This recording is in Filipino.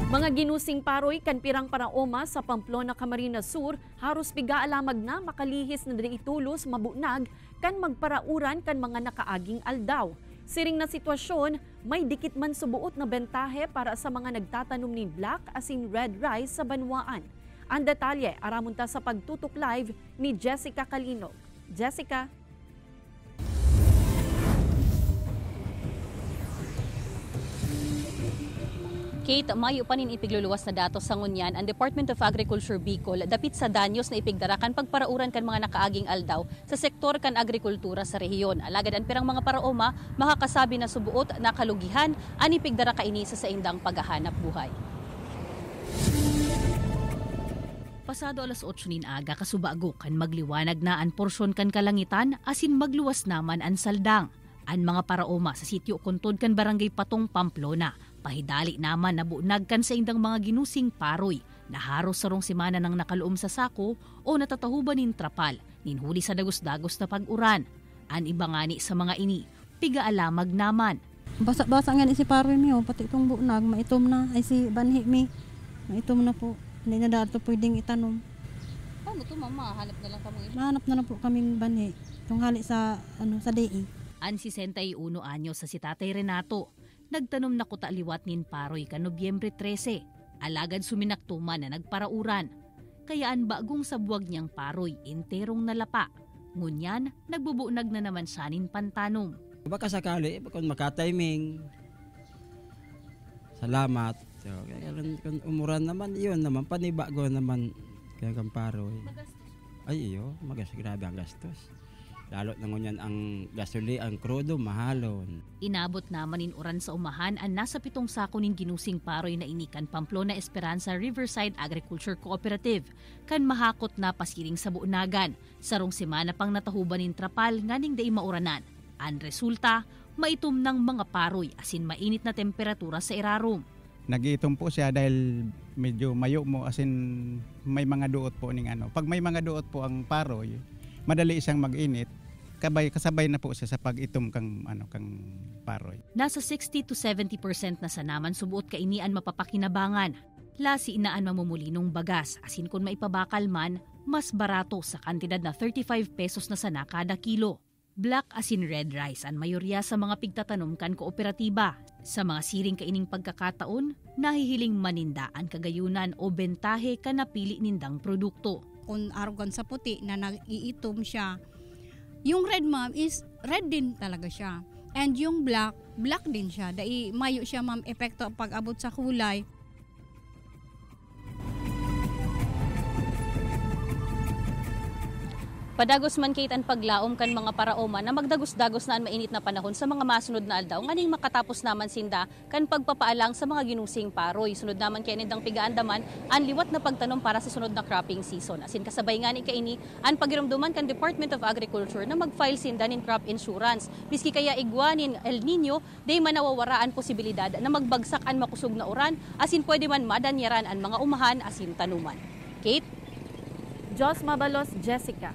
Mga ginusing paroy kan pirang paraoma sa Pamplona, Camarines Sur, haros piga alamag na makalihis na itulos mabunag kan magparauran kan mga nakaaging aldaw. Siring na sitwasyon, may dikit man subuot na bentahe para sa mga nagtatanom ni black asin red rice sa banwaan. Ang detalye aramunta sa pagtutok live ni Jessica Calinog. Jessica. Kate, mayo pa nin ipigluluwas na datos sa ngunyan ang Department of Agriculture Bicol dapit sa danyos na ipigdarakan pagparauran kan mga nakaaging aldaw sa sektor kan agrikultura sa rehiyon. Alagad ang pirang mga paraoma makakasabi na subuot na kalugihan ang ipigdara kaini sa saindang paghahanap buhay. Pasado alas 8 nin aga kasubago kan magliwanag na ang porsyon kan kalangitan asin magluwas naman ang saldang. Ang mga paraoma sa sitio Kuntod kan Barangay Patong, Pamplona, pahidali naman na bunagkan sa indang mga ginusing paroy na haros sarong semana nang nakaluom sa sako o natatahuban nin trapal, ninhuli sa dagos-dagos na pag-uran. Ang iba ngani sa mga ini, piga-alamag naman. Basa-basa nga ni si paroy mi, pati itong bunag, maitom na, ay si banhi mi, maitom na po, hindi na dato pwedeng itanom. Paano ito mama? Hanap na lang kamo ito? Mahanap na lang po kaming banhi, itong hali sa, sa DE. Ang 61 anyo sa si Tatay Renato, nagtanom na kutaliwat nin paroy ka Nobyembre 13, alagad suminaktuman na nagparauran. Kayaan bagong sa buwag niyang paroy, interong nalapa. Ngunyan, nagbubunag na naman siya nin pantanom. Baka sakali, kung makatiming, salamat. So, kung umuran naman, yun naman, panibago naman kaya kang paroy. Ay, iyo, grabe ang gastos. Lalo na ngunyan ang gasoli, ang krudo, mahalon. Inabot naman in oran sa umahan ang nasa 7 sako nin ginusing paroy na inikan Pamplona Esperanza Riverside Agriculture Cooperative. Kan mahakot na pasiring sa buunagan. Sarong semana pang natahuban nin trapal nganing day mauranan. Ang resulta, maitom ng mga paroy asin mainit na temperatura sa irarum. Nag-iitom po siya dahil medyo mayo mo asin may mga duot po ning ano. Pag may mga duot po ang paroy, madali siyang mag-init. Kasabay na po siya sa pag-itom kang paroy. Nasa 60 to 70% na sa naman subuot kainian mapapakinabangan. Lasi inaan mamumulinong bagas, asin kung maipabakal man, mas barato sa kantidad na 35 pesos na sana kada kilo. Black asin red rice ang mayorya sa mga pigtatanom kan kooperatiba. Sa mga siring kaining pagkakataon, nahihiling maninda ang kagayunan o bentahe ka napili nindang produkto. Kung argon sa puti na nag-iitom siya, yung red ma'am is red din talaga siya. And yung black din siya. Dahil mayo siya ma'am epekto pag abot sa kulay. Padagos man kaitan paglaom kan mga paraoma na magdagos-dagos na ang mainit na panahon sa mga masunod na aldaw nganing makatapos naman sinda kan pagpapaalang sa mga ginusing paroy. Sunod naman kay nindang pigaandaman ang liwat na pagtanom para sa sunod na cropping season. Asin kasabay nga ni kaini ang pagiramduman kan Department of Agriculture na mag-file sinda nin crop insurance. Biski kaya igwanin El Nino, day manawawara ang posibilidad na magbagsak ang makusog na uran asin pwede man madanyaran ang mga umahan asin tanuman. Kate? Jos Mabalos, Jessica.